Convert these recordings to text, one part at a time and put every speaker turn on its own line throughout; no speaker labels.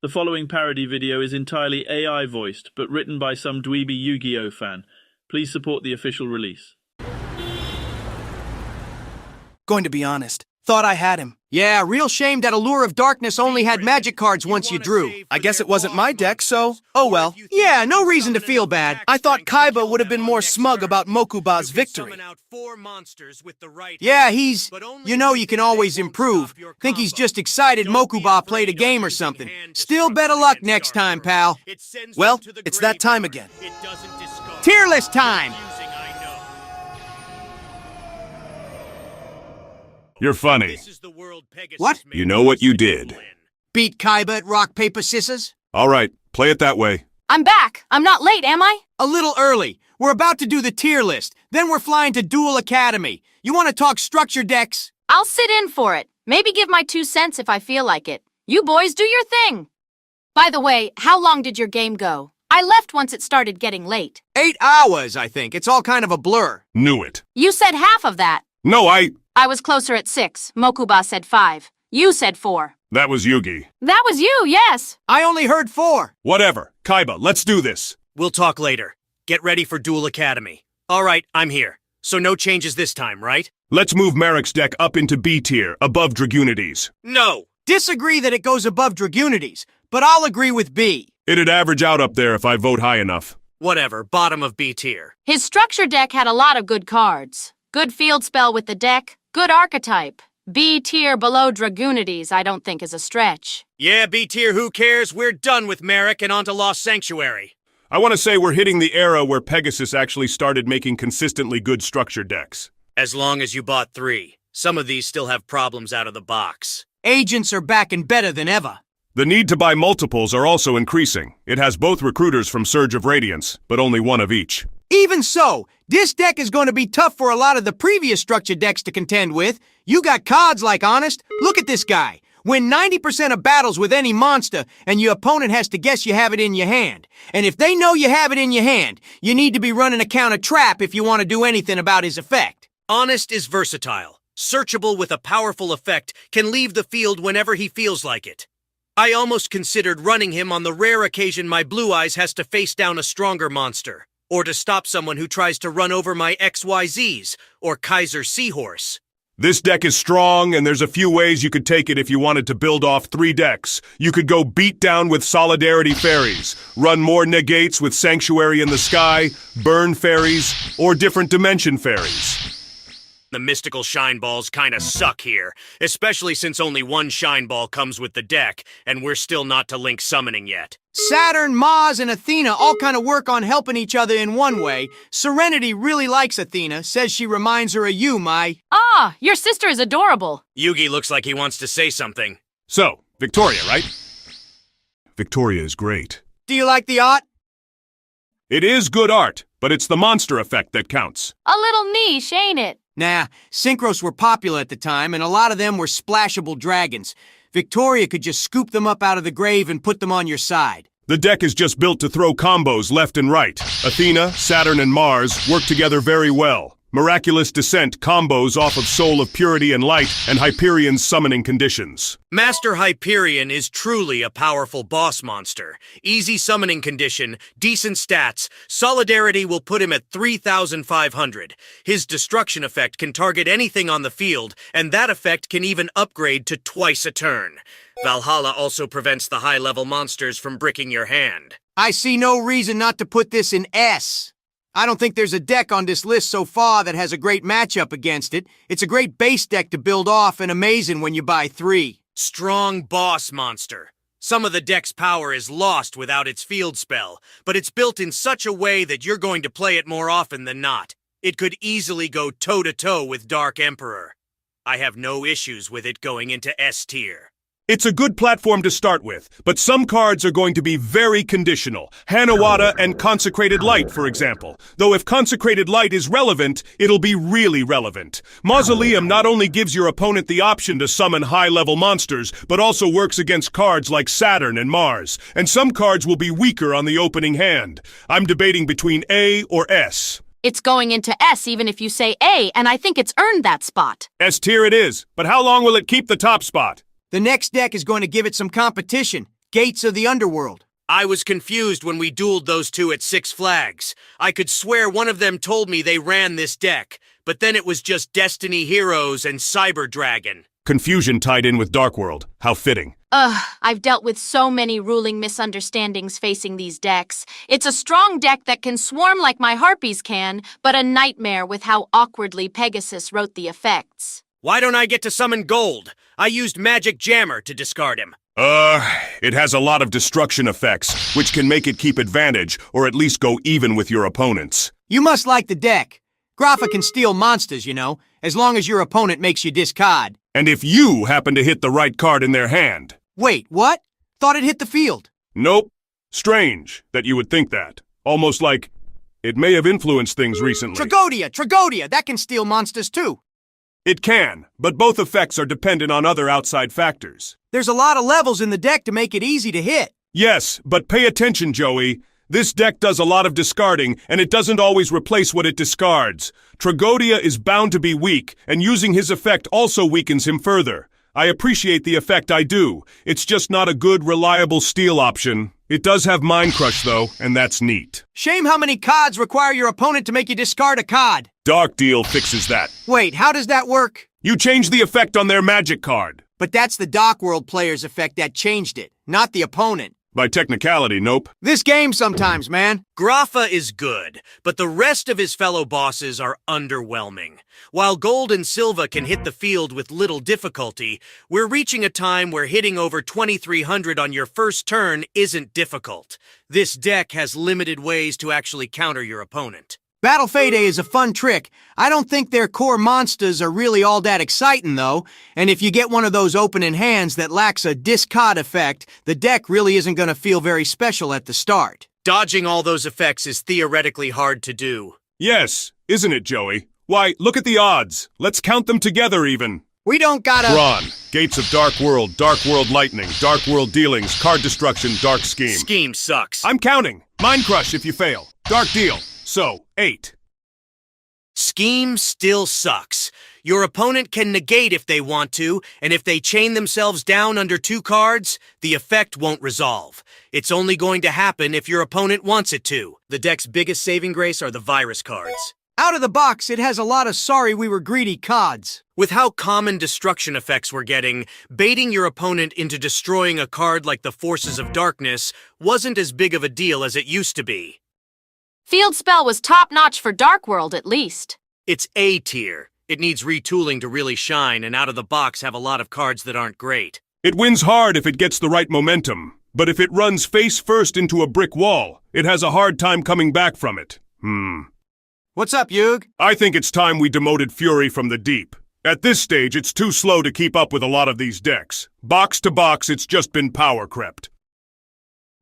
The following parody video is entirely AI voiced, but written by some dweeby Yu-Gi-Oh fan. Please support the official release.
Going to be honest, thought I had him. Yeah, real shame that Allure of Darkness only had magic cards once you drew. I guess it wasn't my deck, so oh well. Yeah, no reason to feel bad. I thought Kaiba would have been more smug about Mokuba's victory. Yeah, he's... You know you can always improve. Think he's just excited Mokuba played a game or something. Still better luck next time, pal. Well, it's that time again. Tier list time!
You're funny.
What?
You know what you did.
Beat Kaiba at rock, paper, scissors?
All right, play it that way.
I'm back. I'm not late, am I?
A little early. We're about to do the tier list. Then we're flying to Duel Academy. You want to talk structure decks?
I'll sit in for it. Maybe give my 2 cents if I feel like it. You boys do your thing. By the way, how long did your game go? I left once it started getting late.
8 hours, I think. It's all kind of a blur.
Knew it.
You said half of that.
No,
I was closer at 6. Mokuba said 5. You said 4.
That was Yugi.
That was you, yes.
I only heard 4.
Whatever. Kaiba, let's do this.
We'll talk later. Get ready for Duel Academy. All right, I'm here. So no changes this time, right?
Let's move Marek's deck up into B tier, above Dragunities.
No!
Disagree that it goes above Dragunities, but I'll agree with B.
It'd average out up there if I vote high enough.
Whatever, bottom of B tier.
His structure deck had a lot of good cards. Good field spell with the deck. Good archetype. B tier below Dragunities I don't think is a stretch.
Yeah, B tier, who cares? We're done with Marek and onto Lost Sanctuary.
I want to say we're hitting the era where Pegasus actually started making consistently good structure decks.
As long as you bought 3. Some of these still have problems out of the box.
Agents are back and better than ever.
The need to buy multiples are also increasing. It has both recruiters from Surge of Radiance, but only one of each.
Even so, this deck is going to be tough for a lot of the previous structure decks to contend with. You got cards like Honest. Look at this guy. Win 90% of battles with any monster, and your opponent has to guess you have it in your hand. And if they know you have it in your hand, you need to be running a counter trap if you want to do anything about his effect.
Honest is versatile. Searchable with a powerful effect, can leave the field whenever he feels like it. I almost considered running him on the rare occasion my Blue Eyes has to face down a stronger monster. Or to stop someone who tries to run over my XYZs, or Kaiser Seahorse.
This deck is strong, and there's a few ways you could take it if you wanted to build off 3 decks. You could go beat down with Solidarity Fairies, run more negates with Sanctuary in the Sky, burn fairies, or different dimension fairies.
The mystical shine balls kinda suck here, especially since only 1 shine ball comes with the deck, and we're still not to link summoning yet.
Saturn, Mars, and Athena all kind of work on helping each other in one way. Serenity really likes Athena, says she reminds her of you, Mai.
Ah, your sister is adorable.
Yugi looks like he wants to say something.
So, Victoria, right? Victoria is great.
Do you like the art?
It is good art, but it's the monster effect that counts.
A little niche, ain't it?
Nah, Synchros were popular at the time, and a lot of them were splashable dragons. Victoria could just scoop them up out of the grave and put them on your side.
The deck is just built to throw combos left and right. Athena, Saturn, and Mars work together very well. Miraculous Descent combos off of Soul of Purity and Light and Hyperion's summoning conditions.
Master Hyperion is truly a powerful boss monster. Easy summoning condition, decent stats. Solidarity will put him at 3,500. His destruction effect can target anything on the field, and that effect can even upgrade to twice a turn. Valhalla also prevents the high-level monsters from bricking your hand.
I see no reason not to put this in S. I don't think there's a deck on this list so far that has a great matchup against it. It's a great base deck to build off and amazing when you buy 3.
Strong boss monster. Some of the deck's power is lost without its field spell, but it's built in such a way that you're going to play it more often than not. It could easily go toe-to-toe with Dark Emperor. I have no issues with it going into S tier.
It's a good platform to start with, but some cards are going to be very conditional. Hanawada and Consecrated Light, for example. Though if Consecrated Light is relevant, it'll be really relevant. Mausoleum not only gives your opponent the option to summon high-level monsters, but also works against cards like Saturn and Mars. And some cards will be weaker on the opening hand. I'm debating between A or S.
It's going into S even if you say A, and I think it's earned that spot.
S tier it is, but how long will it keep the top spot?
The next deck is going to give it some competition. Gates of the Underworld.
I was confused when we dueled those two at Six Flags. I could swear one of them told me they ran this deck, but then it was just Destiny Heroes and Cyber Dragon.
Confusion tied in with Dark World. How fitting.
I've dealt with so many ruling misunderstandings facing these decks. It's a strong deck that can swarm like my harpies can, but a nightmare with how awkwardly Pegasus wrote the effects.
Why don't I get to summon Gold? I used Magic Jammer to discard him.
It has a lot of destruction effects, which can make it keep advantage, or at least go even with your opponents.
You must like the deck. Grapha can steal monsters, you know, as long as your opponent makes you discard.
And if you happen to hit the right card in their hand.
Wait, what? Thought it hit the field.
Nope. Strange that you would think that. Almost like it may have influenced things recently.
Tragodia! That can steal monsters too.
It can, but both effects are dependent on other outside factors.
There's a lot of levels in the deck to make it easy to hit.
Yes, but pay attention, Joey. This deck does a lot of discarding, and it doesn't always replace what it discards. Tragodia is bound to be weak, and using his effect also weakens him further. I appreciate the effect, I do. It's just not a good, reliable steal option. It does have Mind Crush, though, and that's neat.
Shame how many cards require your opponent to make you discard a card.
Dark Deal fixes that.
Wait, how does that work?
You change the effect on their magic card.
But that's the Dark World player's effect that changed it, not the opponent.
By technicality, nope.
This game sometimes, man.
Grapha is good, but the rest of his fellow bosses are underwhelming. While Gold and Silva can hit the field with little difficulty, we're reaching a time where hitting over 2300 on your first turn isn't difficult. This deck has limited ways to actually counter your opponent.
Battle Fade is a fun trick. I don't think their core monsters are really all that exciting, though. And if you get one of those opening hands that lacks a discard effect, the deck really isn't going to feel very special at the start.
Dodging all those effects is theoretically hard to do.
Yes, isn't it, Joey? Why, look at the odds. Let's count them together, even.
We don't gotta...
Brawn, Gates of Dark World Lightning, Dark World Dealings, Card Destruction, Dark Scheme.
Scheme sucks.
I'm counting. Mind Crush if you fail. Dark Deal. So, 8.
Scheme still sucks. Your opponent can negate if they want to, and if they chain themselves down under 2 cards, the effect won't resolve. It's only going to happen if your opponent wants it to. The deck's biggest saving grace are the virus cards.
Out of the box, it has a lot of sorry we were greedy cards.
With how common destruction effects we're getting, baiting your opponent into destroying a card like the Forces of Darkness wasn't as big of a deal as it used to be.
Field Spell was top-notch for Dark World, at least.
It's A tier. It needs retooling to really shine, and out of the box have a lot of cards that aren't great.
It wins hard if it gets the right momentum, but if it runs face first into a brick wall, it has a hard time coming back from it.
What's up, Yug?
I think it's time we demoted Fury from the deep. At this stage, it's too slow to keep up with a lot of these decks. Box to box, it's just been power crept.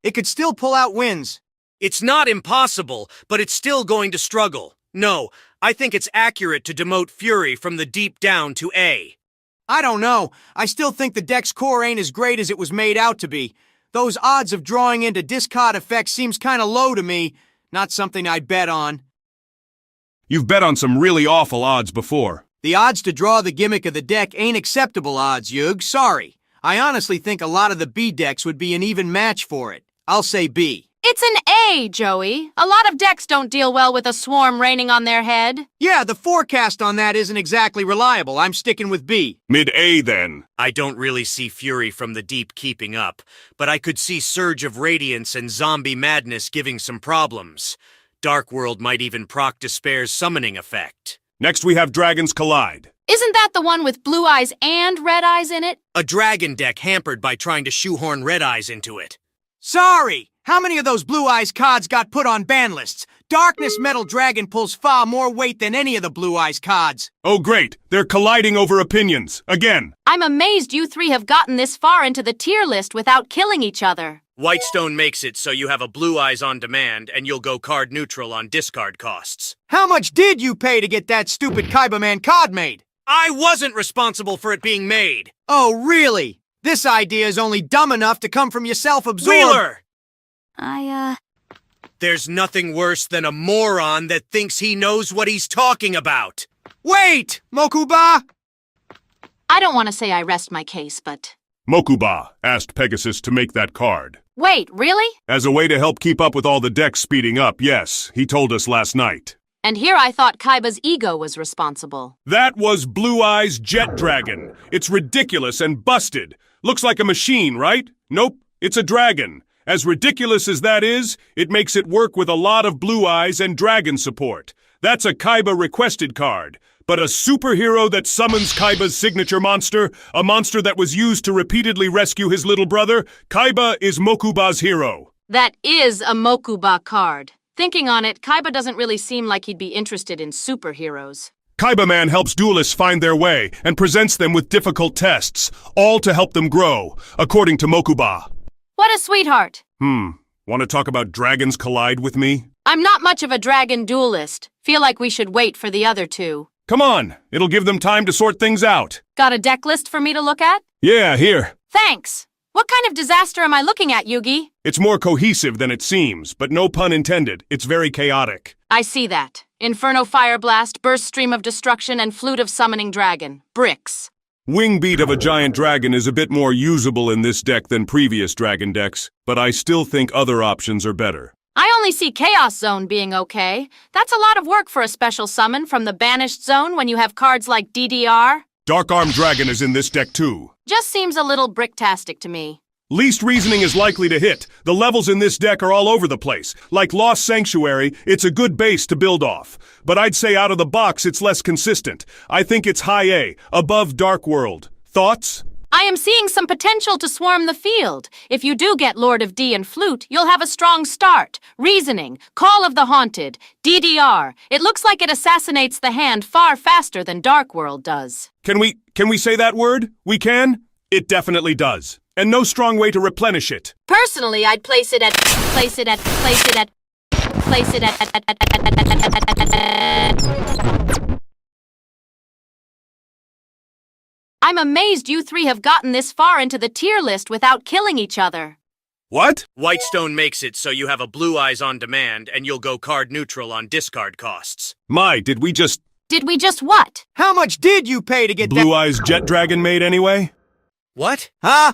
It could still pull out wins.
It's not impossible, but it's still going to struggle. No, I think it's accurate to demote Fury from the deep down to A.
I don't know. I still think the deck's core ain't as great as it was made out to be. Those odds of drawing into discard effects seems kinda low to me. Not something I'd bet on.
You've bet on some really awful odds before.
The odds to draw the gimmick of the deck ain't acceptable odds, Yug. Sorry. I honestly think a lot of the B decks would be an even match for it. I'll say B.
It's an A, Joey. A lot of decks don't deal well with a swarm raining on their head.
Yeah, the forecast on that isn't exactly reliable. I'm sticking with B.
Mid-A, then.
I don't really see Fury from the deep keeping up, but I could see Surge of Radiance and Zombie Madness giving some problems. Dark World might even proc Despair's summoning effect.
Next we have Dragons Collide.
Isn't that the one with blue eyes and red eyes in it?
A dragon deck hampered by trying to shoehorn Red Eyes into it.
Sorry! How many of those Blue Eyes cards got put on ban lists? Darkness Metal Dragon pulls far more weight than any of the Blue Eyes cards.
Oh great, they're colliding over opinions, again.
I'm amazed you three have gotten this far into the tier list without killing each other.
Whitestone makes it so you have a Blue Eyes on demand, and you'll go card neutral on discard costs.
How much did you pay to get that stupid Kaiba Man card made?
I wasn't responsible for it being made!
Oh, really? This idea is only dumb enough to come from your self-absorbed—
Wheeler!
There's
nothing worse than a moron that thinks he knows what he's talking about.
Wait! Mokuba!
I don't want to say I rest my case, but
Mokuba asked Pegasus to make that card.
Wait, really?
As a way to help keep up with all the decks speeding up, yes, he told us last night.
And here I thought Kaiba's ego was responsible.
That was Blue Eye's Jet Dragon. It's ridiculous and busted. Looks like a machine, right? Nope, it's a dragon. As ridiculous as that is, it makes it work with a lot of Blue Eyes and dragon support. That's a Kaiba requested card. But a superhero that summons Kaiba's signature monster, a monster that was used to repeatedly rescue his little brother, Kaiba is Mokuba's hero.
That is a Mokuba card. Thinking on it, Kaiba doesn't really seem like he'd be interested in superheroes.
Kaiba Man helps duelists find their way and presents them with difficult tests, all to help them grow, according to Mokuba.
What a sweetheart.
Want to talk about dragons collide with me?
I'm not much of a dragon duelist. Feel like we should wait for the other two.
Come on, it'll give them time to sort things out.
Got a deck list for me to look at?
Yeah, here.
Thanks. What kind of disaster am I looking at, Yugi?
It's more cohesive than it seems, but no pun intended. It's very chaotic.
I see that. Inferno Fire Blast, Burst Stream of Destruction, and Flute of Summoning Dragon. Bricks.
Wing Beat of a Giant Dragon is a bit more usable in this deck than previous dragon decks, but I still think other options are better.
I only see Chaos Zone being okay. That's a lot of work for a special summon from the Banished Zone when you have cards like DDR.
Dark Arm Dragon is in this deck too.
Just seems a little bricktastic to me.
Least reasoning is likely to hit. The levels in this deck are all over the place. Like Lost Sanctuary, it's a good base to build off. But I'd say out of the box it's less consistent. I think it's high A, above Dark World. Thoughts?
I am seeing some potential to swarm the field. If you do get Lord of D and Flute, you'll have a strong start. Reasoning, Call of the Haunted, DDR. It looks like it assassinates the hand far faster than Dark World does.
Can we say that word? We can? It definitely does. And no strong way to replenish it.
Personally, I'd place it at. I'm amazed you three have gotten this far into the tier list without killing each other.
What?
Whitestone makes it so you have a Blue Eyes on demand and you'll go card neutral on discard costs.
Did we just
What?
How much did you pay to get that?
Blue Eyes Jet Dragon made anyway?
What?
Huh?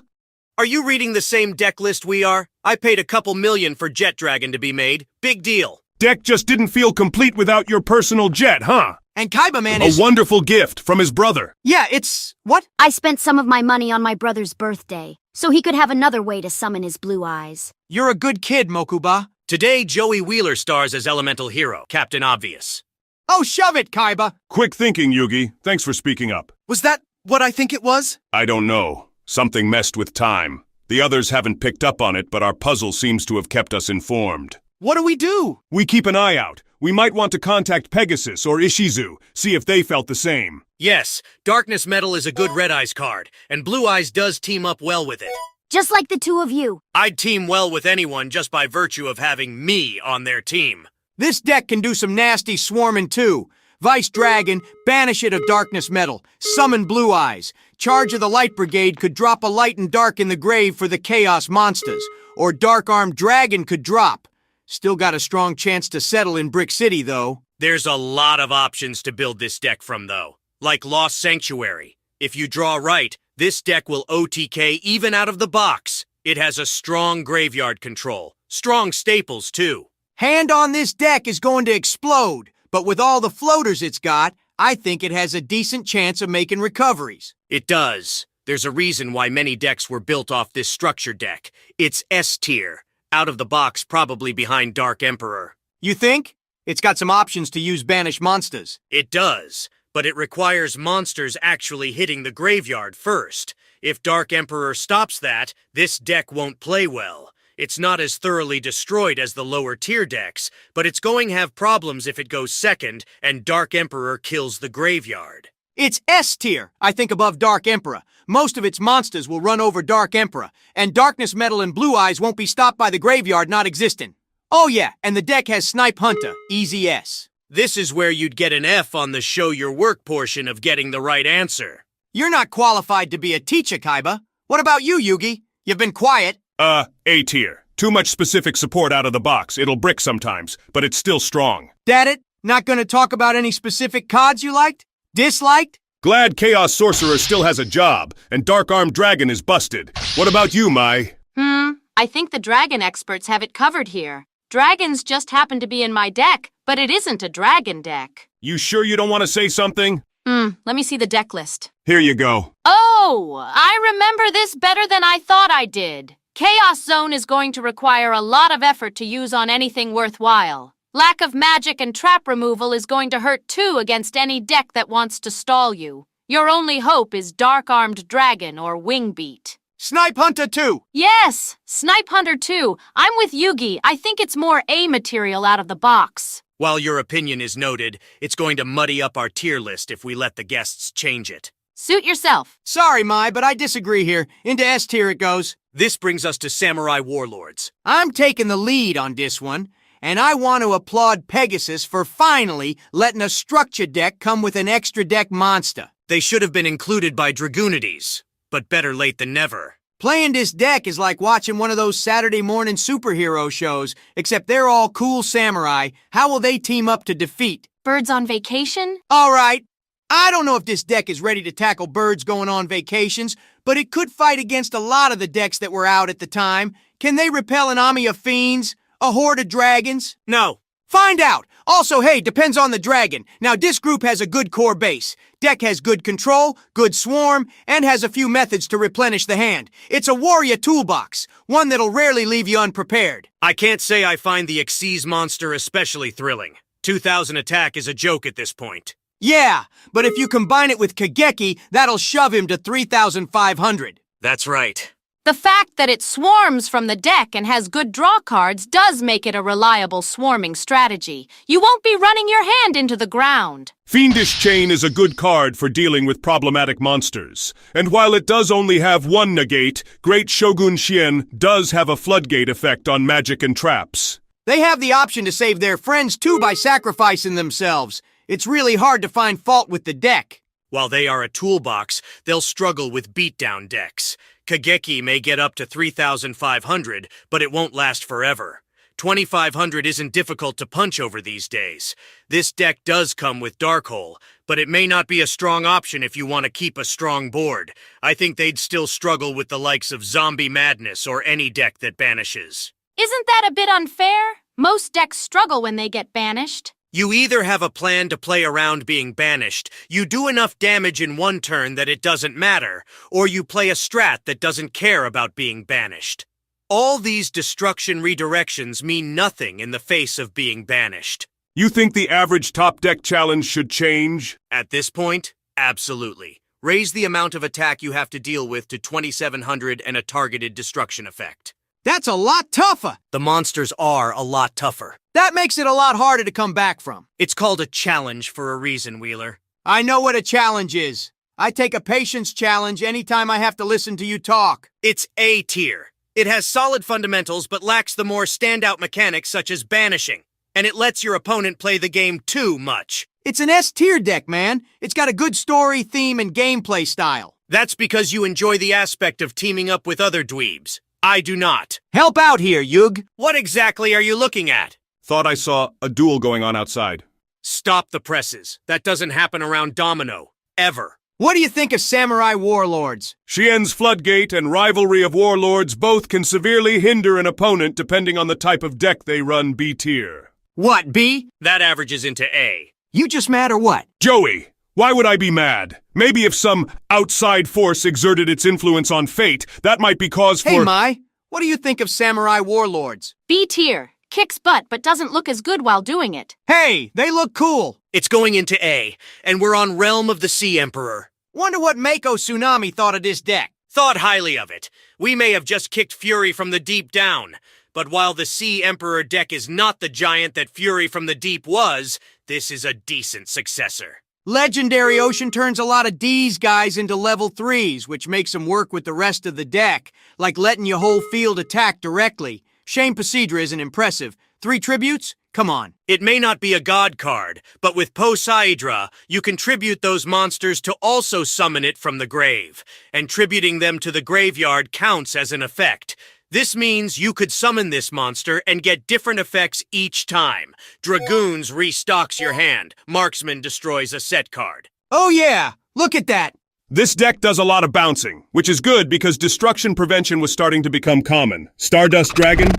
Are you reading the same deck list we are? I paid a couple million for Jet Dragon to be made. Big deal.
Deck just didn't feel complete without your personal jet, huh?
And Kaiba Man
A
is...
wonderful gift from his brother.
Yeah, it's... What?
I spent some of my money on my brother's birthday, so he could have another way to summon his blue eyes.
You're a good kid, Mokuba.
Today, Joey Wheeler stars as Elemental Hero, Captain Obvious.
Oh, shove it, Kaiba.
Quick thinking, Yugi. Thanks for speaking up.
Was that what I think it was?
I don't know. Something messed with time. The others haven't picked up on it, but our puzzle seems to have kept us informed.
What do we do?
We keep an eye out. We might want to contact Pegasus or Ishizu, see if they felt the same.
Yes, Darkness Metal is a good Red Eyes card, and Blue Eyes does team up well with it.
Just like the two of you.
I'd team well with anyone just by virtue of having me on their team.
This deck can do some nasty swarming too. Vice Dragon, banish it of Darkness Metal, summon Blue Eyes. Charge of the Light Brigade could drop a light and dark in the grave for the Chaos Monsters. Or Dark Armed Dragon could drop. Still got a strong chance to settle in Brick City, though.
There's a lot of options to build this deck from, though. Like Lost Sanctuary. If you draw right, this deck will OTK even out of the box. It has a strong graveyard control. Strong staples, too.
Hand on this deck is going to explode, but with all the floaters it's got, I think it has a decent chance of making recoveries.
It does. There's a reason why many decks were built off this structure deck. It's S tier. Out of the box, probably behind Dark Emperor.
You think? It's got some options to use banished monsters.
It does, but it requires monsters actually hitting the graveyard first. If Dark Emperor stops that, this deck won't play well. It's not as thoroughly destroyed as the lower tier decks, but it's going to have problems if it goes second and Dark Emperor kills the graveyard.
It's S tier, I think, above Dark Emperor. Most of its monsters will run over Dark Emperor, and Darkness Metal and Blue Eyes won't be stopped by the graveyard not existing. Oh yeah, and the deck has Snipe Hunter, easy S.
This is where you'd get an F on the show your work portion of getting the right answer.
You're not qualified to be a teacher, Kaiba. What about you, Yugi? You've been quiet.
A tier. Too much specific support out of the box. It'll brick sometimes, but it's still strong.
That it? Not gonna talk about any specific cards you liked? Disliked?
Glad Chaos Sorcerer still has a job, and Dark Armed Dragon is busted. What about you, Mai?
I think the dragon experts have it covered here. Dragons just happen to be in my deck, but it isn't a dragon deck.
You sure you don't want to say something?
Let me see the deck list.
Here you go.
Oh, I remember this better than I thought I did. Chaos Zone is going to require a lot of effort to use on anything worthwhile. Lack of magic and trap removal is going to hurt too against any deck that wants to stall you. Your only hope is Dark Armed Dragon or Wingbeat.
Snipe Hunter 2!
Yes, Snipe Hunter 2. I'm with Yugi. I think it's more A material out of the box.
While your opinion is noted, it's going to muddy up our tier list if we let the guests change it.
Suit yourself.
Sorry, Mai, but I disagree here. Into S tier it goes.
This brings us to Samurai Warlords.
I'm taking the lead on this one, and I want to applaud Pegasus for finally letting a structure deck come with an extra deck monster.
They should have been included by Dragoonides, but better late than never.
Playing this deck is like watching one of those Saturday morning superhero shows, except they're all cool samurai. How will they team up to defeat?
Birds on vacation?
All right. I don't know if this deck is ready to tackle birds going on vacations, but it could fight against a lot of the decks that were out at the time. Can they repel an army of fiends? A horde of dragons?
No.
Find out! Also, hey, depends on the dragon. Now, this group has a good core base. Deck has good control, good swarm, and has a few methods to replenish the hand. It's a warrior toolbox, one that'll rarely leave you unprepared.
I can't say I find the Xyz monster especially thrilling. 2,000 attack is a joke at this point.
Yeah, but if you combine it with Kageki, that'll shove him to 3,500.
That's right.
The fact that it swarms from the deck and has good draw cards does make it a reliable swarming strategy. You won't be running your hand into the ground.
Fiendish Chain is a good card for dealing with problematic monsters. And while it does only have one negate, Great Shogun Shien does have a floodgate effect on magic and traps.
They have the option to save their friends too by sacrificing themselves. It's really hard to find fault with the deck.
While they are a toolbox, they'll struggle with beatdown decks. Kageki may get up to 3,500, but it won't last forever. 2,500 isn't difficult to punch over these days. This deck does come with Darkhole, but it may not be a strong option if you want to keep a strong board. I think they'd still struggle with the likes of Zombie Madness or any deck that banishes.
Isn't that a bit unfair? Most decks struggle when they get banished.
You either have a plan to play around being banished, you do enough damage in one turn that it doesn't matter, or you play a strat that doesn't care about being banished. All these destruction redirections mean nothing in the face of being banished.
You think the average top deck challenge should change?
At this point, absolutely. Raise the amount of attack you have to deal with to 2,700 and a targeted destruction effect.
That's a lot tougher.
The monsters are a lot tougher.
That makes it a lot harder to come back from.
It's called a challenge for a reason, Wheeler.
I know what a challenge is. I take a patience challenge anytime I have to listen to you talk.
It's A tier. It has solid fundamentals but lacks the more standout mechanics such as banishing. And it lets your opponent play the game too much.
It's an S tier deck, man. It's got a good story, theme, and gameplay style.
That's because you enjoy the aspect of teaming up with other dweebs. I do not.
Help out here, Yug.
What exactly are you looking at?
Thought I saw a duel going on outside.
Stop the presses. That doesn't happen around Domino. Ever.
What do you think of Samurai Warlords?
Shien's Floodgate and Rivalry of Warlords both can severely hinder an opponent depending on the type of deck they run B tier.
What, B?
That averages into A.
You just mad or what?
Joey, why would I be mad? Maybe if some outside force exerted its influence on fate, that might be cause for—
Hey, Mai, what do you think of Samurai Warlords?
B tier. Kicks butt but doesn't look as good while doing it.
Hey, they look cool.
It's going into A, and we're on Realm of the Sea Emperor.
Wonder what Mako Tsunami thought of this deck.
Thought highly of it. We may have just kicked Fury from the Deep down. But while the Sea Emperor deck is not the giant that Fury from the Deep was, this is a decent successor.
Legendary Ocean turns a lot of D's guys into level 3s, which makes them work with the rest of the deck, like letting your whole field attack directly. Shame Pasidra isn't impressive. 3 tributes? Come on.
It may not be a god card, but with Poseidra, you can tribute those monsters to also summon it from the grave, and tributing them to the graveyard counts as an effect. This means you could summon this monster and get different effects each time. Dragoons restocks your hand. Marksman destroys a set card.
Oh yeah, Look at that!
This deck does a lot of bouncing, which is good because destruction prevention was starting to become common. Stardust Dragon.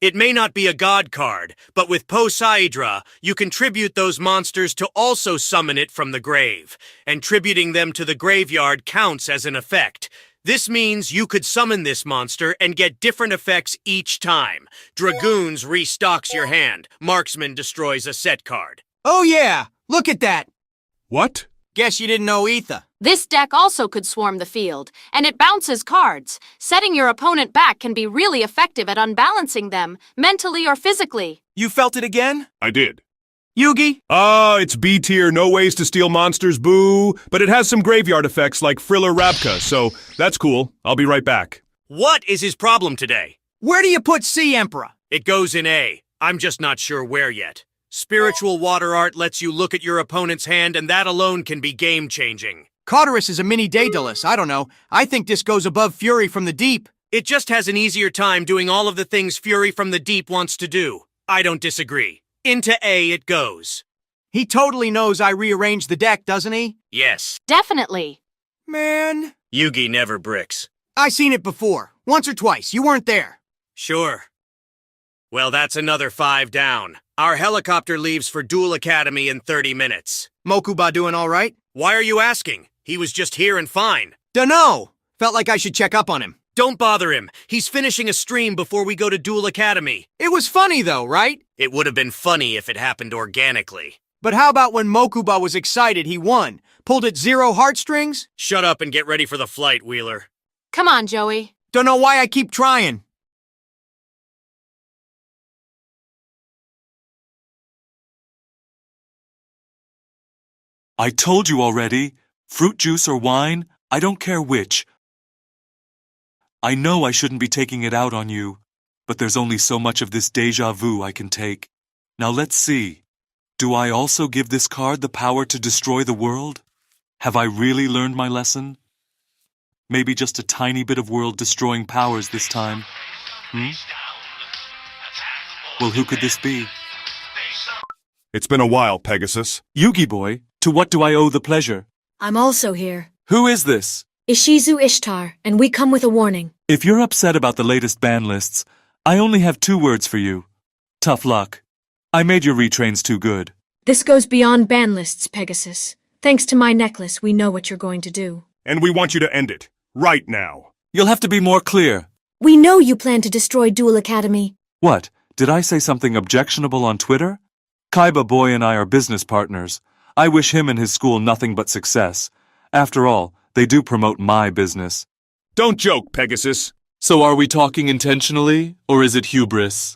It may not be a god card, but with Poseidra, you can tribute those monsters to also summon it from the grave, and tributing them to the graveyard counts as an effect. This means you could summon this monster and get different effects each time. Dragoons restocks your hand. Marksman destroys a set card.
Oh yeah! Look at that!
What?
Guess you didn't know either.
This deck also could swarm the field, and it bounces cards. Setting your opponent back can be really effective at unbalancing them, mentally or physically.
You felt it again?
I did.
Yugi?
It's B tier, no ways to steal monsters, boo. But it has some graveyard effects like Friller Rabka, so that's cool. I'll be right back.
What is his problem today?
Where do you put Sea Emperor?
It goes in A. I'm just not sure where yet. Spiritual water art lets you look at your opponent's hand, and that alone can be game-changing.
Cauterus is a mini Daedalus, I don't know. I think this goes above Fury from the Deep.
It just has an easier time doing all of the things Fury from the Deep wants to do. I don't disagree. Into A it goes.
He totally knows I rearranged the deck, doesn't he?
Yes.
Definitely.
Man,
Yugi never bricks.
I seen it before. Once or twice. You weren't there.
Sure. Well, that's another 5 down. Our helicopter leaves for Duel Academy in 30 minutes.
Mokuba doing all right?
Why are you asking? He was just here and fine.
Dunno. Felt like I should check up on him.
Don't bother him. He's finishing a stream before we go to Duel Academy.
It was funny though, right?
It would have been funny if it happened organically.
But how about when Mokuba was excited he won? Pulled at 0 heartstrings?
Shut up and get ready for the flight, Wheeler.
Come on, Joey.
Don't know why I keep trying.
I told you already. Fruit juice or wine, I don't care which. I know I shouldn't be taking it out on you, but there's only so much of this déjà vu I can take. Now let's see. Do I also give this card the power to destroy the world? Have I really learned my lesson? Maybe just a tiny bit of world-destroying powers this time. Well, who could this be?
It's been a while, Pegasus.
Yugi boy, to what do I owe the pleasure?
I'm also here.
Who is this?
Ishizu Ishtar, and we come with a warning.
If you're upset about the latest ban lists, I only have 2 words for you. Tough luck. I made your retrains too good.
This goes beyond ban lists, Pegasus. Thanks to my necklace, we know what you're going to do.
And we want you to end it. Right now.
You'll have to be more clear.
We know you plan to destroy Duel Academy.
What? Did I say something objectionable on Twitter? Kaiba boy and I are business partners. I wish him and his school nothing but success. After all, they do promote my business.
Don't joke, Pegasus.
So are we talking intentionally, or is it hubris?